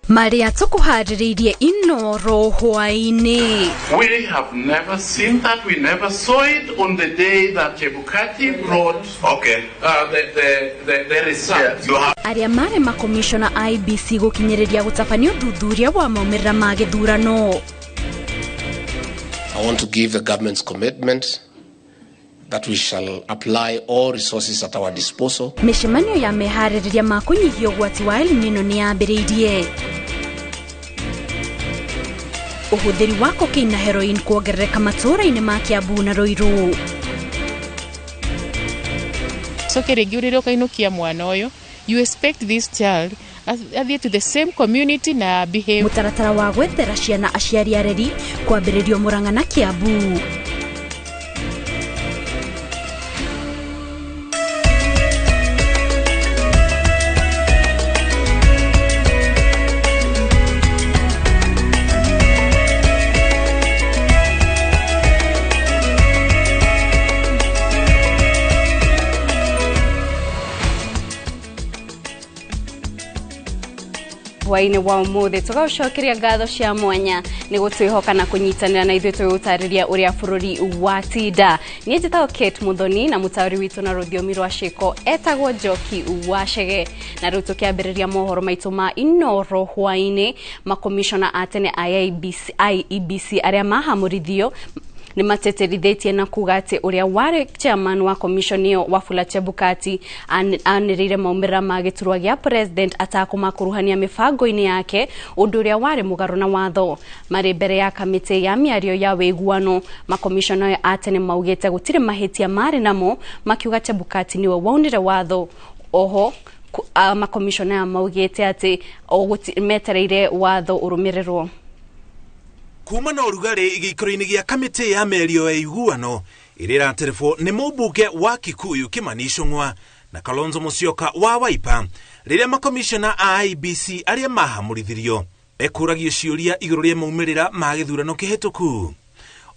Maria tukuhariririe inoro hwaini. We have never seen that. We never saw it on the day that Chebukati brought the results. Aria mare makomishona IBC gukinyiriria gutafanio thuthuria wa maumira ma githurano. I want to give the government's commitment that we shall apply all resources at our disposal. Mishemanio ya mehaririria ma kunyihia ugwati wa El Nino ni yambiriirie. Uhuthiri wa cocaine na heroin kuongerereka matũra-inĩ ma Kiambu na Ruiru. So kereguriro kainukia mwana oyo, you expect this child athiĩ to the same community na behave. Mutaratara wa gwethera ciana aciari areri kwambĩrĩrio Murang'a na Kiambu. Waine wa umuthi tugacokeria ngatho cia mwanya ni gutwihoka na kunyitanira na ithuĩ twĩgũtarĩria ũrĩa bũrũri watinda. Niĩ njĩtagwo Kate Muthoni na mũtaũri witũ na rũthiomi rwa Ciko etagwo Njoki Wachege, na rĩu tũkĩambĩrĩria mohoro maitũ ma inoro hwainĩ. Makomishona a tene IEBC arĩa mahamũrithio ni mateterithitie na kuga ati uria wari chairman wa commission iyo Wafula Chebukati anirire maumira ma giturwa gya president atakumakuruhania mibango-ini yake undu uria wari mugaru na watho. Mari mbere ya kamiti ya miario ya wiguano, makomishona atene maugite gutire mahitia mari namo, makiuga Chebukati niwe waunire watho. Oho makomishona maugite ati metereire watho urumirirwo. Kuma na urugari igikoro-ini gia kamiti ya merio ya iguano irira telefo ni mũmbunge wa Kikuyu Kimani Ichung'wa na Kalonzo Musyoka wa Wiper riria makomishona a IBC aria mahamũrithirio ekuragio ciũria igũrũ rĩa maumĩrĩra ma gĩthurano kĩhĩtũku.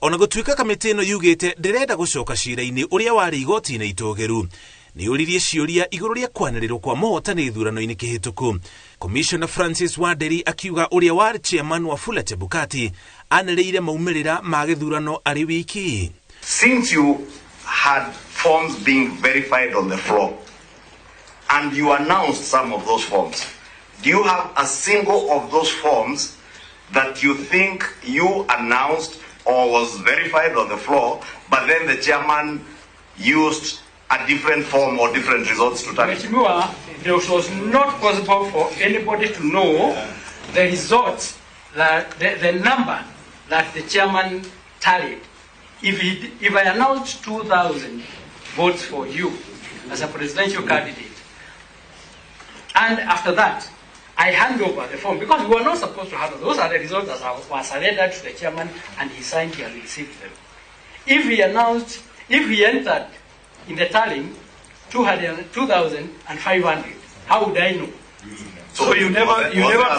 Ona gũtuĩka kamiti ĩno yugĩte ndĩrenda gũcoka cira-inĩ ũrĩa warĩ igoti-inĩ itũgĩru, ni yũririe ciũria igũrũ rĩa kwanĩrĩrwo kwa mũhotani gĩthurano-inĩ kĩhĩtũku. Commissioner Francis Wanderi akiuga ũrĩa warĩ chairman wa Wafula Chebukati anĩrĩire maumĩrĩra ma gĩthurano arĩ wiki. Since you had forms being verified on the floor and you announced some of those forms, do you have a single of those forms that you think you announced or was verified on the floor, but then the chairman used a different form or different results to tally? It was not possible for anybody to know the results, the number that the chairman tallied. If I announced 2,000 votes for you as a presidential candidate, and after that I hand over the form, because we were not supposed to have those are the results that were surrendered to the chairman and he signed and received them. If he entered in the tallying 2,500, how would I know? So you never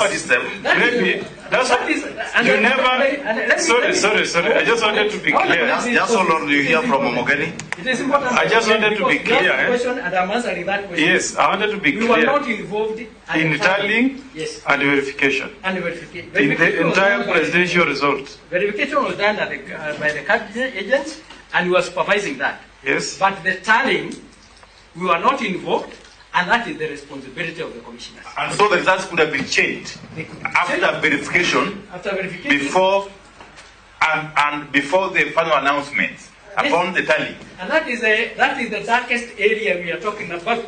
system. Maybe that's what is. You never. Sorry. I just wanted to be clear. That's all on you hear from Omogeni. It is important. I just wanted to be clear. Question and I'm answering that question. Yes, I wanted to be clear. We were not involved in tallying and verification. In the entire presidential result. Verification was done by the candidate agents, and we were supervising that. Yes. But the tallying, we were not involved, and that is the responsibility of the commissioners. And so the results could have been changed after verification, before the final announcement upon the tally. And that is the darkest area we are talking about.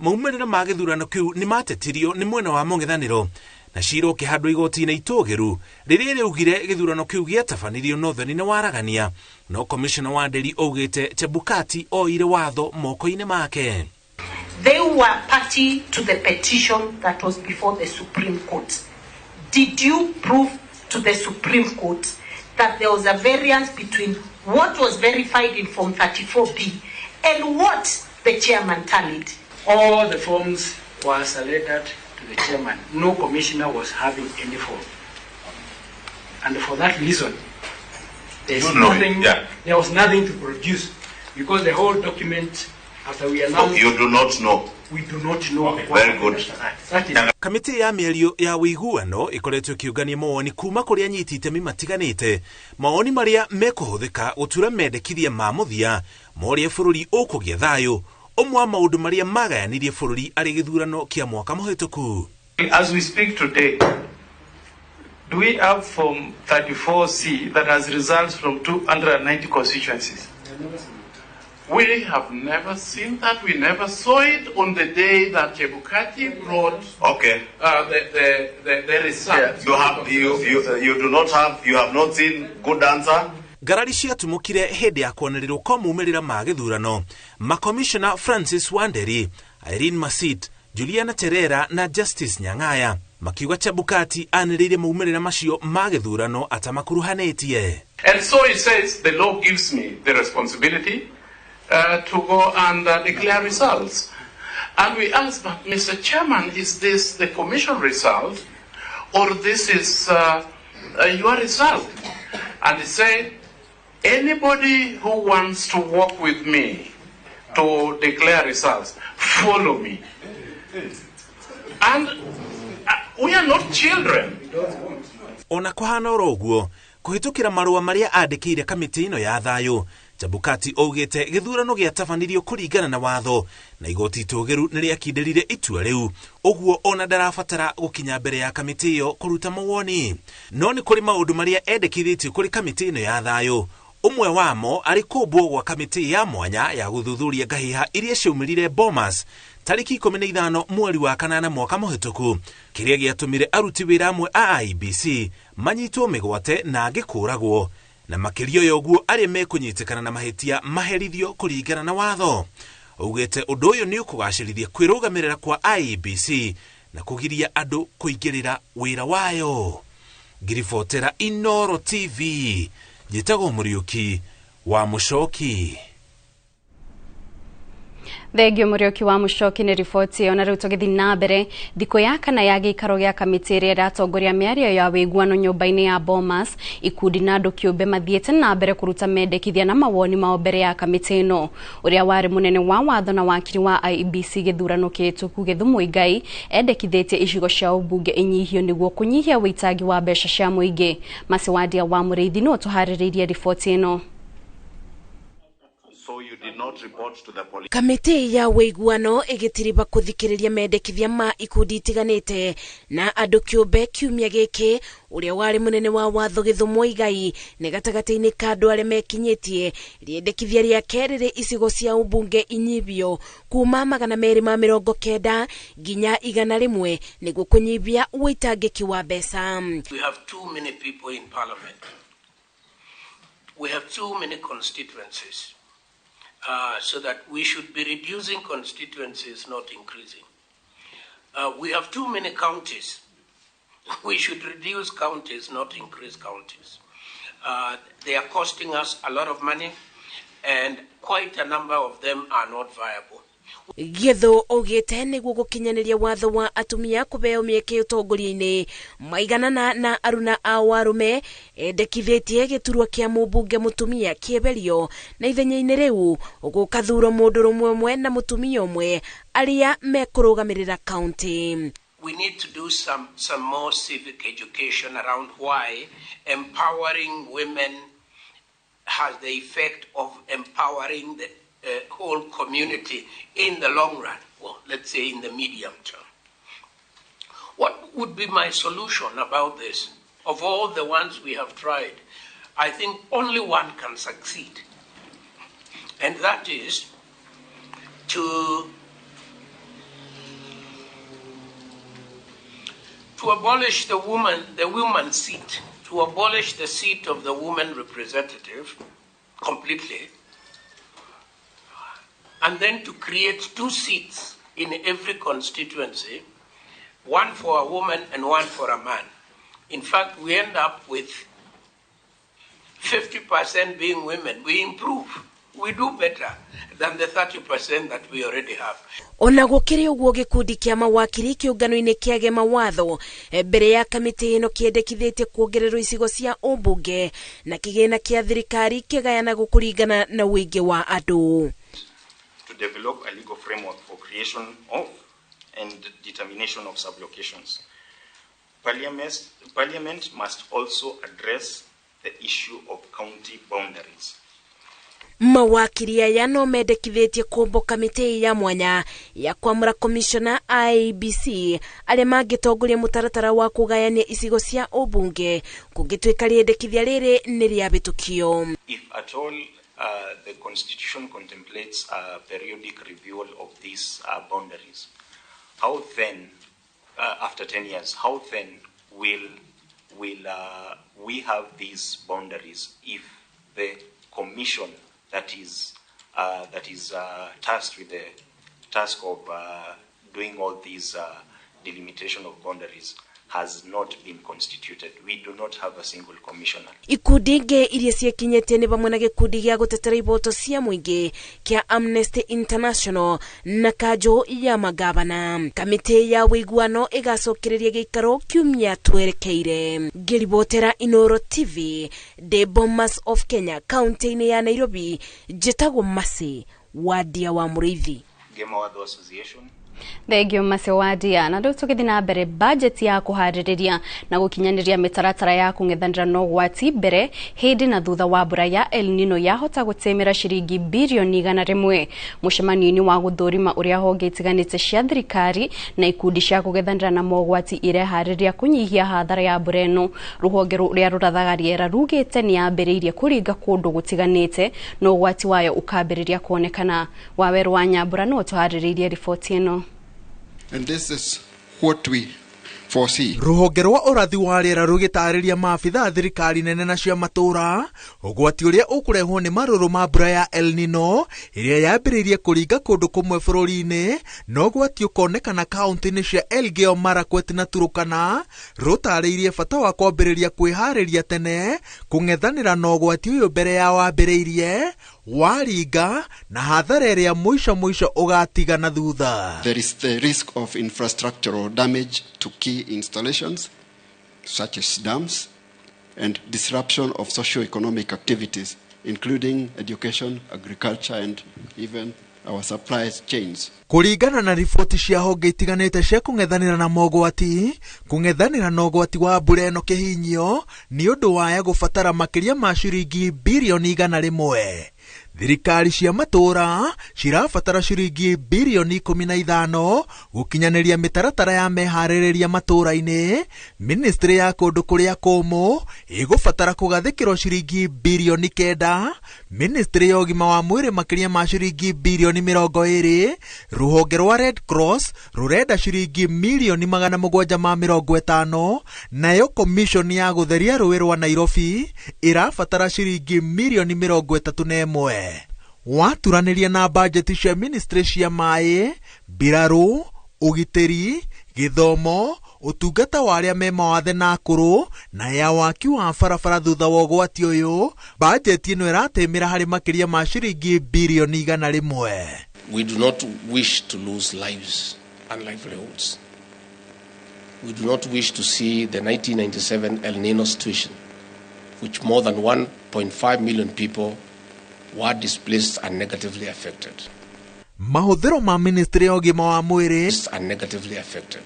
Maumĩrĩra ma gĩthurano kĩu nĩ matetirio nĩ mwena wa mũng'ethanĩro na cira ũkĩhandwo igoti-inĩ itũgĩru rĩrĩa rĩaugire gĩthurano kĩu gĩatabanirio na ũtheri-inĩ wa aragania, no Commissioner Wanderi augĩte Chebukati oire watho moko-inĩ make. They were party to the petition that was before the Supreme Court. Did you prove to the Supreme Court that there was a variance between what was verified in Form 34B and what the chairman tallied? All the forms were surrendered to the chairman. No commissioner was having any form. And for that reason, there was nothing to produce, because the whole document after we announced. You do not know. We do not know. Very good. Kamiti ya mĩario ya wĩiguano ĩkoretwo ĩkĩũngania mawoni kuma kũrĩ anyiti itemi matiganĩte, mawoni marĩa mekũhũthĩka gũtura mendekithia ma mũthia morĩa bũrũri ũkũgĩa thayũ, ũmwe wa maũndũ marĩa magayanirie bũrũri arĩ gĩthurano kĩa mwaka mũhĩtũku. As we speak today, do we have Form 34C that has results from 290 constituencies? We have never seen that. We never saw it on the day that Chebukati brought the results. You have not seen good answer. Garari ciatumũkire hĩndĩ ya kwanĩrĩrwo kwa maumĩrĩra ma gĩthurano. Makomishona Francis Wanderi, Irene Masit, Juliana Terera na Justice Nyang'aya makiuga Chebukati anĩrĩire maumĩrĩra macio ma gĩthurano atamakuruhanĩtie. And so it says the law gives me the responsibility to go and declare results. And we asked, but Mr. Chairman, is this the commission result or this is your result? And he said, anybody who wants to work with me to declare results, follow me. And we are not children. Ona kũhana ũguo, kũhĩtũkĩra marũa marĩa andĩkĩire kamĩtĩ ĩno ya thayũ, Chebukati augĩte gĩthurano gĩatabanirio kũringana na watho na igoti itũgĩru nĩrĩakindĩrire itua rĩu, ũguo ona ndarabatara gũkinya mbere ya kamĩtĩ ĩyo kũruta mawoni. No nĩ kũrĩ maũndũ marĩa endekithĩtio kũrĩ kamĩtĩ ĩno ya thayũ, ũmwe wamo arĩ kũmbwo gwa kamĩtĩ ya mwanya ya gũthuthuria ngahĩha iria ciaumĩrire Bomas tariki 15 mweri wa kanana mwaka mũhĩtũku, kĩrĩa gĩatũmire aruti wĩra amwe a IEBC manyitwo mĩgwate na angĩkũragwo, na makĩria yoguo arĩa mekũnyitĩkana na mahĩtia maherithio kũringana na watho. Augĩte ũndũ ũyũ nĩ ũkũgacĩrithia kwĩrũgamĩrĩra kwa IEBC na kũgiria andũ kũingĩrĩra wĩra wayo. Ngiribotera Inoro TV, njĩtagwo Mũriũki wa Mũcoki. Thengio Mũriũki wa Mũcoki nĩ riboti ĩyo, na rĩu tũgĩthiĩ na mbere. Thikũ ya kana ya gĩikaro gĩa kamĩtĩ ĩrĩa ĩratongoria mĩario ya wĩiguano nyũmba-inĩ ya Bomas, ikundi na andũ kĩũmbe mathiĩte na mbere kũruta mendekithia na mawoni mao mbere ya kamĩtĩ ĩno. Ũrĩa warĩ mũnene wa watho na wakiri wa IEBC gĩthurano kĩhĩtũku Gĩthumo Muigai endekithĩtie icigo cia ũmbunge inyihio nĩguo kũnyihia wĩitangi wa mbeca cia mũingĩ. Masiwadia wa Mũrĩithi no tũharĩrĩirie riboti ĩno. Kamĩtĩ ya wĩiguano ĩgĩtiriba kũthikĩrĩria mendekithia ma ikundi itiganĩte na andũ kĩũmbe kiumia gĩkĩ. Ũrĩa warĩ mũnene wa watho Gĩthumo Muigai nĩ gatagatĩ-inĩ ka andũ arĩa mekinyĩtie rĩendekithia rĩake rĩrĩ icigo cia ũmbunge inyibio kuma 290 nginya 100 nĩguo kũnyibia wĩitangĩki wa mbeca. We have too many people in parliament. We have too many constituencies. So that we should be reducing constituencies, not increasing. We have too many counties. We should reduce counties, not increase counties. They are costing us a lot of money, and quite a number of them are not viable. Githu ogete nĩguo gũkinyanĩria watho wa atumia kũbeo mĩeke ũtongoria-inĩ maiganana na aruna a warume, endekithĩtie gĩturwa kĩa mũmbunge mũtumia kĩeberio na ithenya-inĩ rĩu gũkathurwo mũndũ rũmwe na mũtumia ũmwe arĩa mekũrũgamĩrĩra county. We need to do some more civic education around why empowering women has the effect of empowering the whole community in the long run, or let's say in the medium term. What would be my solution about this? Of all the ones we have tried, I think only one can succeed, and that is to abolish the woman seat, to abolish the seat of the woman representative completely, and then to create 2 seats in every constituency, one for a woman and one for a man. In fact, we end up with 50% being women. We improve. We do better than the 30% that we already have. Ona gũkĩrĩ ũguo gĩkundi kĩa mawakiri kĩũngano-inĩ kĩage mawatho mbere ya kamĩtĩ ĩno kĩendekithĩtie kuongererwo icigo cia ũmbunge na kĩgĩna kĩa thirikari kĩgayana gũkũringana na wĩingĩ wa andũ. To develop a legal framework for creation of and determination of sublocations. Parliament must also address the issue of county boundaries. Mawakiri aya no mendekithĩtie kũmbo kamĩtĩ ya mwanya ya kwamũra commissioner IEBC arĩa mangĩtongoria mũtaratara wa kũgayania icigo cia ũmbunge kũngĩtuĩka rĩendekithia rĩrĩ nĩ rĩabĩtũkio. If at all the constitution contemplates a periodic review of these boundaries, how then, after 10 years, how then will we have these boundaries if the commission that is tasked with the task of doing all these delimitation of boundaries has not been constituted? We do not have a single commissioner. Ikundi ingĩ iria ciakinyĩtie nĩ vamwe na gĩkundi gĩa gũtetera ihoto cia mũingĩ kĩa Amnesty International na kanjũ ya magavana. Kamĩtĩ ya wĩiguano ĩgacokereria gĩikaro kiumia twerekeire. Ngĩribotera Inoro TV, The Bomas of Kenya, kaunti-inĩ ya Nairobi, njĩtagwo Masi Wadia wa Mũrĩithi. Game Award Association. Thengio Mase Wadia, na rĩu tũgĩthiĩ na mbere budget ya kũharĩrĩria na gũkinyanĩria mĩtaratara ya kũng'ethanĩra na ũgwati mbere hĩndĩ na thutha wa mbura ya El Nino yahota gũtemera ciringi birioni 100. Mũcemanio-inĩ wa gũthũrima ũrĩa honge itiganĩte cia thirikari na ikundi cia kũng'ethanĩra na mogwati ireharĩria kũnyihia hathara ya mbura ĩno, rũhonge rũrĩa rũrathaga rĩera rugĩte nĩ yambĩrĩirie kũringa kũndũ gũtiganĩte na ũgwati wayo ũkambĩrĩria kuonekana. Waweru wa Nyambura no tũharĩrĩirie riboti ĩno. And this is what we foresee. Rũhonge rwa ũrathi wa rĩera rũgĩtarĩria maabitha thirikari nene na cia matũra ũgwati ũrĩa ũkũrehwo nĩ marũrũ ma mbura ya El Nino ĩrĩa yambĩrĩirie kũringa kũndũ kũmwe bũrũri-inĩ na ũgwati ũkonekana kaunti-inĩ cia Elgeyo Marakwet na Turkana, rũtarĩirie bata wa kwambĩrĩria kwĩharĩria tene kũng'ethanĩra na ũgwati ũyũ mbere ya wambĩrĩirie waringa na hathara ĩrĩa mũico ũgatiga na thutha. There is the risk of infrastructural damage to key installations such as dams and disruption of socio-economic activities including education, agriculture and even our supply chains. Kũringana na riboti cia honge itiganĩte cia kũng'ethanĩra na mogwati, kũng'ethanĩra na ũgwati wa mbura ĩno kĩhinyio nĩ ũndũ waya gũbatara makĩria ma ciringi birioni 100. Thirikari cia matũra cirabatara ciringi birioni 15 gũkinyanĩria mĩtaratara ya meharĩrĩria matũra-inĩ. Ministry ya kũndũ kũrĩa kũmũ ĩgũbatara kũgathĩkĩrwo ciringi birioni 9. Ministry ya ũgima wa mwĩrĩ makĩria ma ciringi birioni 20. Rũhonge rwa Red Cross rũrenda ciringi milioni 750. Nayo commission ya gũtheria rũĩ rwa Nairobi ĩrabatara ciringi milioni 31. Waturanĩria na bajeti cia ministry cia maĩ, mbirarũ, ũgitĩri, gĩthomo, ũtungata wa arĩa me mawathe na akũrũ na ya waki wa barabara thutha wa ũgwati ũyũ, bajeti ĩno ĩratemera harĩ makĩria ma ciringi birioni 100. We do not wish to lose lives and livelihoods. We do not wish to see the 1997 El Nino situation, which more than 1.5 million people were displaced and negatively affected. Mahũthĩro ma ministry ya ũgima wa mwĩrĩ and negatively affected.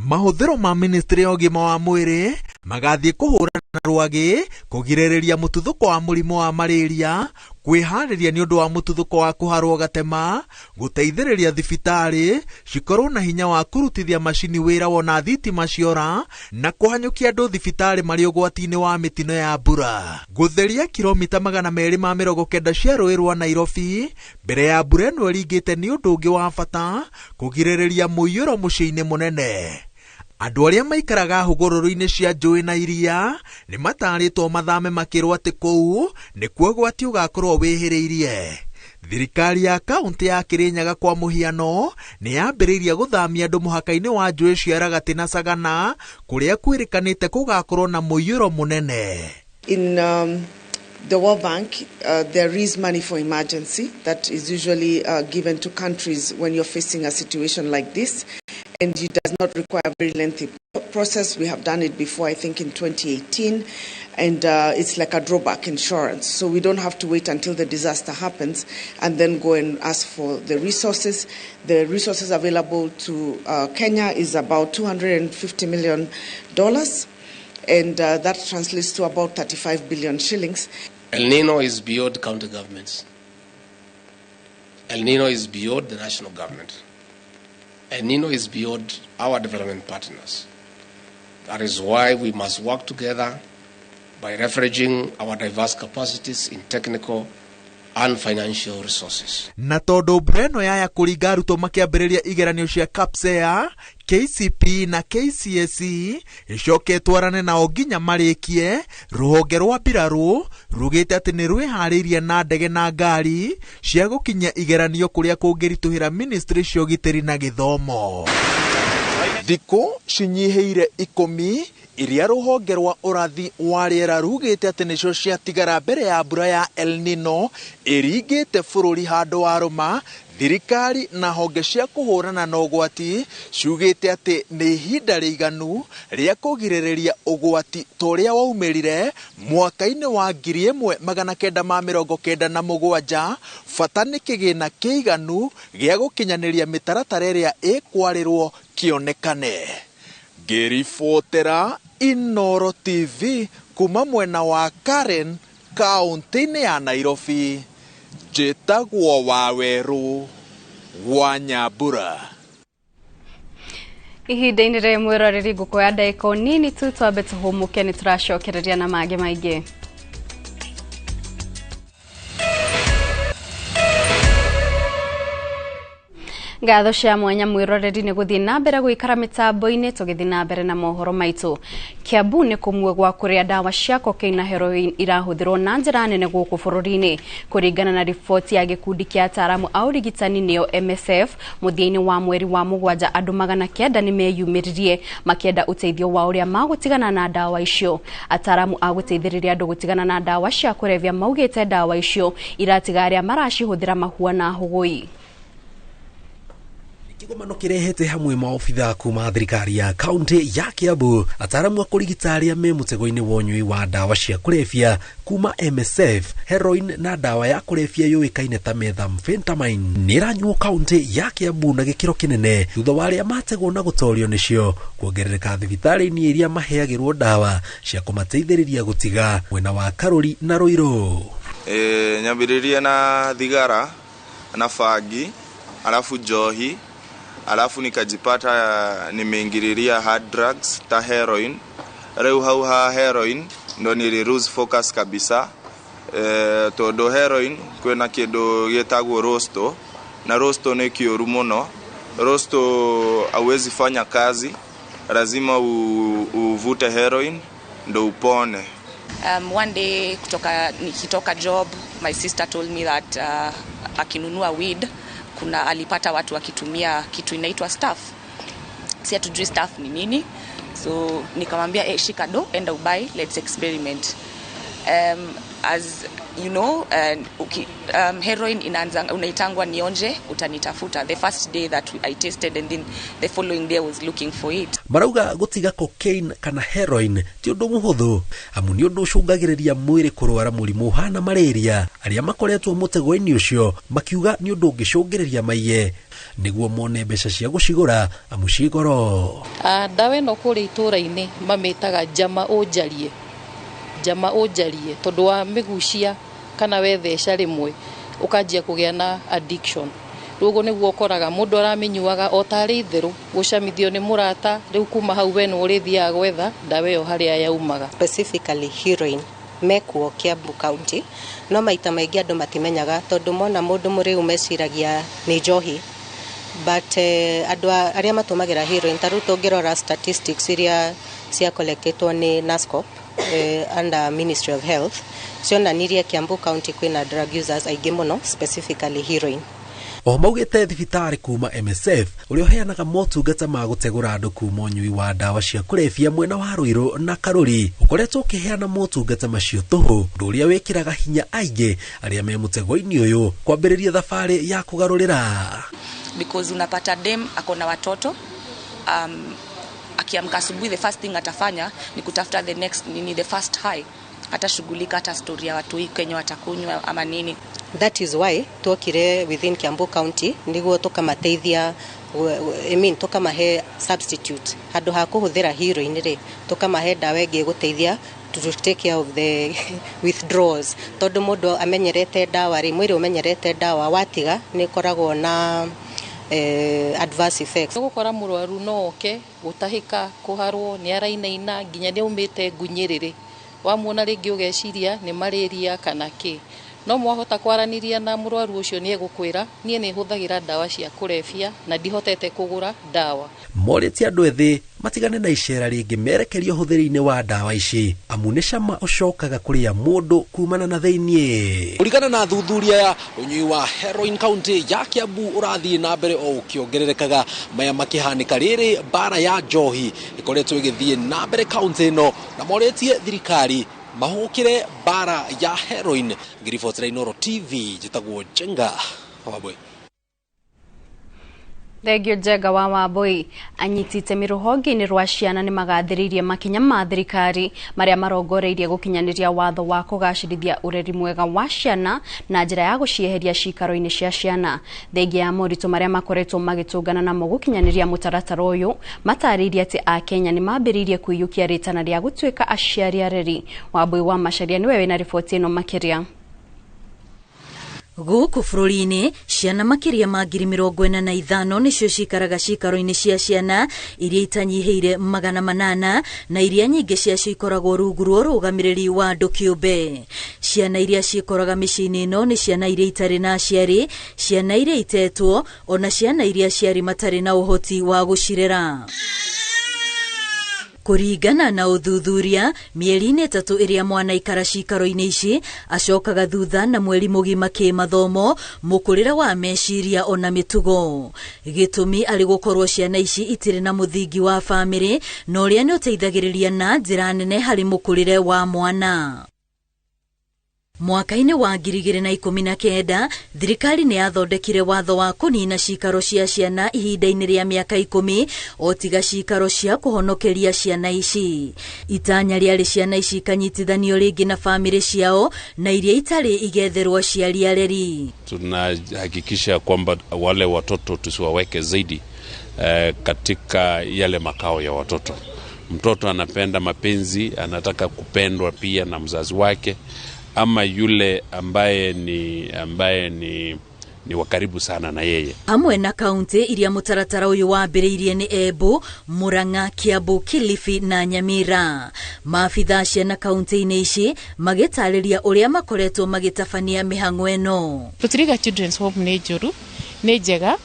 Mahũthĩro ma ministry ya ũgima wa mwĩrĩ magathiĩ kũhũrana na rwagĩ, kũgirĩrĩria mũtuthũko wa mũrimũ wa malaria, kwĩharĩria nĩ ũndũ wa mũtuthũko wa kũharwo gatema, gũteithĩrĩria thibitarĩ cikorwo na hinya wa kũrutithia macini wĩra wona thitima ciora na kũhanyũkia andũ thibitarĩ marĩ ũgwati-inĩ wa mĩtino ya mbura. Gũtheria kilomita 290 cia rũĩ rwa Nairobi mbere ya mbura ĩno ĩringĩte nĩ ũndũ ũngĩ wa bata kũgirĩrĩria mũiyũro mũciĩ-inĩ mũnene. Andũ arĩa maikaraga hũgũrũrũ-inĩ cia njũĩ na iria nĩ matarĩtwo mathame makĩrwo atĩ kũu nĩkuo ũgwati ũgakorwo wĩhĩrĩirie. Thirikari ya kaunti ya Kirinyaga kwa mũhiano nĩ yambĩrĩirie gũthamia andũ mũhaka-inĩ wa njũĩ cia Ragati na Sagana kũrĩa kwĩrĩkanĩte kũgakorwo na mũiyũro mũnene. In the World Bank, there is money for emergency that is usually given to countries when you're facing a situation like this. And it does not require a very lengthy process. We have done it before, I think in 2018. and it's like a drawback insurance. So we don't have to wait until the disaster happens and then go and ask for the resources. The resources available to Kenya is about $250 million, and that translates to about 35 billion shillings. El Nino is beyond county governments. El Nino is beyond the national government. El Nino is beyond our development partners. That is why we must work together by leveraging our diverse capacities in technical and financial resources. Na tondu breno yaya kuringa arutwo makiambĩrĩria igeranio cia KPSEA, KCP na KCSE icoke twarane nao nginya marĩkie, rũhonge rwa mbirarũ rugĩte atĩ nĩ rwĩharĩirie na ndege na ngari cia gũkinya igeranio kũrĩa kũngĩritũhĩra ministry cia ũgitĩri na gĩthomo. Thikũ cinyihĩire 10 iria rũhonge rwa ũrathi wa rĩera rugĩte atĩ nĩcio ciatigara mbere ya mbura ya El Nino ĩringĩte bũrũri handũ wa rũma, thirikari na honge cia kũhũrana na ũgwati ciugĩte atĩ nĩ ihinda rĩiganu rĩa kũgirĩrĩria ũgwati torĩa waumĩrire mwaka-inĩ wa 1997. Bata nĩ kĩgĩna kĩiganu gĩa gũkinyanĩria mĩtaratara ĩrĩa ĩkwarĩrwo kĩonekane. Ngĩribotera Inoro TV kuma mwena wa Karen, kaunti-inĩ ya Nairobi, njĩtagwo Waweru wa Nyambura. Ihinda-inĩ rĩa mwĩroreri ngũkũya ndagĩka nini tu twambe tũhũmũke nĩ tũracokereria na mangĩ maingĩ. Ngatho cia mwanya mwiroreri nĩ gũthiĩ na mbere gũikara mĩtambo-inĩ tũgĩthiĩ na mbere na mohoro maitũ. Kiambu nĩ kũmwe gwa kũrĩa ndawa cia cocaine na heroin irahũthĩrwo na njĩra nene gũkũ bũrũri-inĩ. Kũringana na riboti ya gĩkundi kĩa ataaramu a ũrigitani nĩyo MSF, mũthia-inĩ wa mweri wa mũgwanja andũ 900 nĩ meyumĩririe makĩenda ũteithio wa ũrĩa magũtigana na ndawa icio. Ataaramu a gũteithĩrĩria andũ gũtigana na ndawa cia kũrebia maugĩte ndawa icio iratiga arĩa maracihũthĩra mahua na hũgũi. Kĩgomano kĩrehete hamwe maobitha kuma thirikari ya kaunti ya Kiambu, ataaramu a kũrigita arĩa me mũtego-inĩ wa ũnyui wa ndawa cia kũrebia kuma MSF, heroin na ndawa ya kũrebia yũĩkaine ta methamphetamine nĩ ĩranyuo kaunti ya Kiambu na gĩkĩro kĩnene thutha wa arĩa mategwo na gũtorio nĩcio kuongerereka thibitarĩ-inĩ iria maheagĩrwo ndawa cia kũmateithĩrĩria gũtiga mwena wa Karuri na Ruiru. Nyambĩrĩria na thigara na bangi alafu njohi, alafu nikajipata nimeingililia hard drugs ta heroin. Reu hau ha heroin ndo nili lose focus kabisa. Todo heroin kwena kĩndũ gĩtagwo rosto, na rosto nĩ kĩũru mũno. Rosto hauwezi fanya kazi, lazima uvute heroin ndo upone. One day nikitoka job, my sister told me that akinunua weed kuna alipata watu wakitumia kitu inaitwa staff. Si hatujui staff ni nini. So nikamwambia shika do, enda ubai, let's experiment. As you know, heroin inaanza unaitangwa nionje, utanitafuta. The first day that I tasted and then the following day I was looking for it. Marauga gũtiga cocaine kana heroin ti ũndũ mũhũthũ, amu nĩ ũndũ ũcũngagĩrĩria mwĩrĩ kũrwara mũrimũ hana malaria. Arĩa makoretwo mũtego-inĩ ũcio makiuga nĩ ũndũ ũngĩcũngĩrĩria maiye nĩguo mone mbeca cia gũcigũra amu ci goro. Ndawa ĩno kũrĩa itũũra-inĩ mamĩtaga jama ũnjarie tondũ wa mĩgucia kana wetheca rĩmwe ũkanjia kũgĩa na addiction. Rũgo nĩguo ũkoraga mũndũ aramĩnyuaga o tarĩ itherũ gũcamithio nĩ mũrata, rĩu kuma hau we nĩ ũrĩthiaga gwetha ndawa ĩyo harĩa yaumaga. Specifically heroin mekuo Kiambu County, no maita maingĩ andũ matimenyaga tondũ mona mũndũ mũrĩu meciragia nĩ njohi. But andũ arĩa matũmagĩra heroin tarũ tũngĩrora statistics iria cia collectedwo nĩ NASCOP under Ministry of Health, cionanirie Kiambu County kwĩna drug users aingĩ mũno, specifically heroin. O maugĩte thibitarĩ kuma MSF ũrĩa ũheanaga motungata ma gũtegũra andũ kuma ũnyui wa ndawa cia kũrebia mwena wa Ruiru na Karuri ũkoretwo ũkĩheana motungata macio tũhũ, ũndũ ũrĩa wĩkĩraga hinya aingĩ arĩa me mũtego-inĩ ũyũ kwambĩrĩria thabarĩ ya kũgarũrĩra. Because unapata dem akona watoto, akiamka asubuhi the first thing atafanya ni kutafuta the first high hata shughulika hata story ya watu Kenya watakunywa ama nini. That is why tuokire within Kiambu County niguo tukamateithia tukamahe substitute handu ha kuhuthira heroin ri tukamahe dawa ingi guteithia to take care of the withdrawals. Tondu mundu amenyerete dawa ri mwiri umenyerete dawa watiga ni koragwo na adverse effects. Gukora murwaru no oke gutahika kuharwo ni arainaina nginya ni umite ngunyiriri wamuona ringi ugeciria ni malaria kana ki no mwahota kwaraniria na murwaru ucio ni egukwira nie ni huthagira dawa cia kurefia na ndihotete kugura dawa. Moreti andu ethi matigane na icera ringi merekerio huthiri-ini wa dawa ici amu ni cama ucokaga kuria mundu kumana na theinie. Kurigana na thuthuria ya unyui wa heroin county ya Kiambu urathii na mbere o ukiongererekaga maya makihanika riri bara ya njohi ikoretwo igithii na mbere county no na moretie thirikari mahukire bara ya heroin. Ngiribotera Inoro TV jitagwo Jenga Wabwe. Thegio Jega wa Wabwe anyitite miruhonge-ini rwa ciana ni magathiririe makinya ma thirikari maria marongoreirie gukinyaniria watho wa kugacirithia ureri mwega wa ciana na njira ya gucieheria cikaro-ini cia ciana. Thegio ya moritu maria makoretwo magitungana namo gukinyaniria mutaratara uyu mataririe ati a Kenya ni mambiririe kuiyukia ritana ria gutuika aciari areri. Wabwe wa Macharia niwe wina riboti ino makiria. Guku bururi-ini ciana makiria ma 45,000 nicio cikaraga cikaro-ini cia ciana iria itanyiheire 800 na iria nyingi ciacio ikoragwo rungu rwa rugamiriri wa andu kiumbe. Ciana iria cikoraga micii-ini ino ni ciana iria itari na aciari, ciana iria itetwo ona ciana iria aciari matari na uhoti wa gucirera. Kuringana na uthuthuria mieri-ini 3 iria mwana ikara cikaro-ini ici acokaga thutha na mweri mugima kimathomo mukurira wa meciria ona mitugo. Gitumi ari gukorwo ciana ici itire na muthingi wa family no uria ni uteithagiriria na njira nene hari mukurire wa mwana. Mwaka-ini wa 2019 thirikari ni yathondekire watho wa kunina cikaro cia ciana ihinda-ini ria miaka 10 o tiga cikaro cia kuhonokeria ciana ici. Itanya riari ciana ici kanyitithanio ringi na family ciao na iria itari igetherwo ciari areri. Tunahakikisha kwamba wale watoto tusiwaweke zaidi katika yale makao ya watoto. Mtoto anapenda mapenzi, anataka kupendwa pia na mzazi wake ama yule ambaye ni wakaribu sana na yeye. Hamwe na kaunti iria mutaratara uyu wambiriirie ni Embu, Murang'a, Kiambu, Kilifi na Nyamira. Maabitha ciana kaunti-ini ici magitariria uria makoretwo magitabania mihango eno. Putiriga Children's Home ni njuru ni njega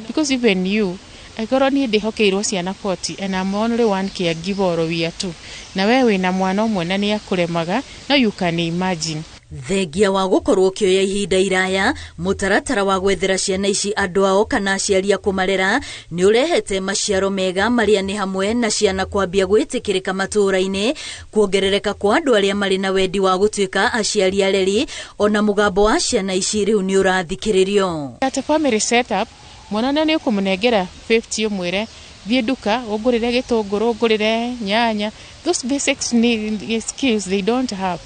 because even you agoro ni ndihokeirwo ciana 40 and I'm only one caregiver or we are two. Na wewe na mwana umwe na ni akuremaga no you can imagine. Thengia wa gukorwo kioya ihinda iraya mutaratara wa gwethera ciana ici andu ao kana aciari a kumarera ni urehete maciaro mega maria ni hamwe na ciana kwambia gwitikirika matura-ini, kuongerereka kwa andu aria mari na wendi wa gutuika aciari areri ona mugambo wa ciana ici riu ni urathikiririo. At a family setup mwana ni ukumunengera 50 umwire thie duka ugurire gitunguru ugurire nyanya. Those basic skills they don't have.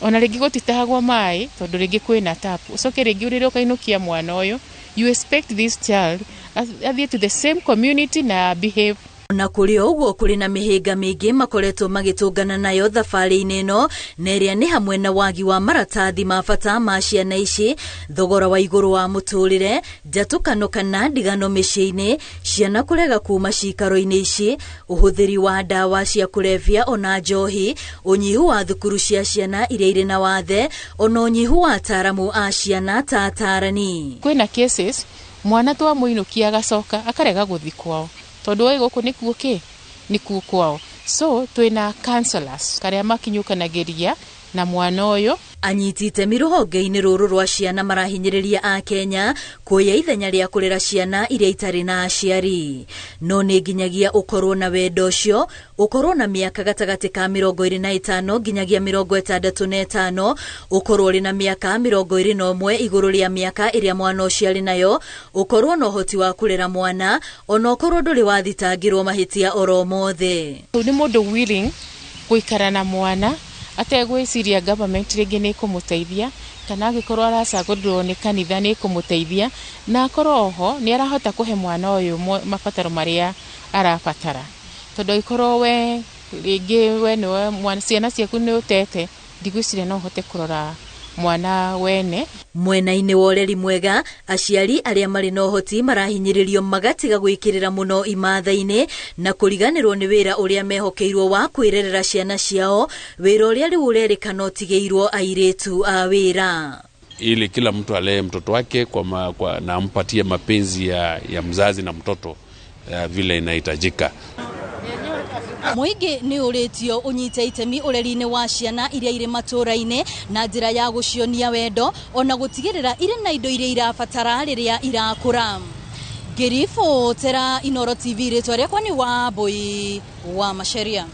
Ona ringi gutitahagwo mai tondu ringi kwina tap ucoke ringi urire ukainukia mwana uyu you expect this child adhere to the same community na behave. Na kuri uguo kuri na mihinga mingi makoretwo magitungana nayo thabari-ini ino na iria ni hamwe na wagi wa maratathi ma bata ma ciana ici, thogora wa iguru wa muturire, njatukano kana ndigano micii-ini, ciana kurega kuma cikaro-ini ici, uhuthiri wa dawa cia kulevya ona njohi, unyihu wa thukuru cia ciana iria iri na wathe ona unyihu wa ataramu a ciana ta atarani. Kwina cases mwana twa muinukia agacoka akarega guthi kwao tondu oi guku ni kuo kwao, so twina counselors karia makinyukanagiria na mwana uyu. Anyitite miruhonge-ini ruru rwa ciana marahinyiriria a Kenya kuoya ithenya ria kurera ciana iria itari na aciari, no ni nginyagia ukorwo na wendo ucio, ukorwo na miaka gatagati ka 25 nginyagia 65, ukorwo ri na miaka 21 iguru ria miaka iria mwana ucio ari nayo, ukorwo na uhoti wa kurera mwana ona ukorwo nduri wathitangirwo mahitia oro mothe. Ni mundu willing guikara na mwana ategwiciria government ringi ni kumuteithia kana agikorwo aracagũrirwo ni kanitha ni kumuteithia na akorwo oho ni arahota kuhe mwana uyu mabataro maria arabatara tondu ikorwo we ringi we no mwana ciana ciaku ni utete ndigwiciria no hote kurora mwana wene. Mwena-inĩ wa ũreri mwega, aciari arĩa marĩ na ũhoti marahinyĩrĩrio magatiga gwĩkĩrĩra mũno imatha-inĩ na kũriganĩrwo nĩ wĩra ũrĩa mehokeirwo wa kwĩrerera ciana ciao, wĩra ũrĩa rĩu ũrerĩkana ũtigĩirwo airĩtu a wĩra. Ili kila mtu alee mtoto wake na ampatie mapenzi ya mzazi na mtoto vile inahitajika. Muingi ni uritio unyite itemi ureri-ini wa ciana iria iri matũra-inĩ na njĩra ya gũcionia wendo ona gũtigĩrĩra irĩ na indo iria irabatara rĩrĩa irakũra. Ngĩribotera Inoro TV rĩtwa rĩakwa nĩ Wambui wa Macharia.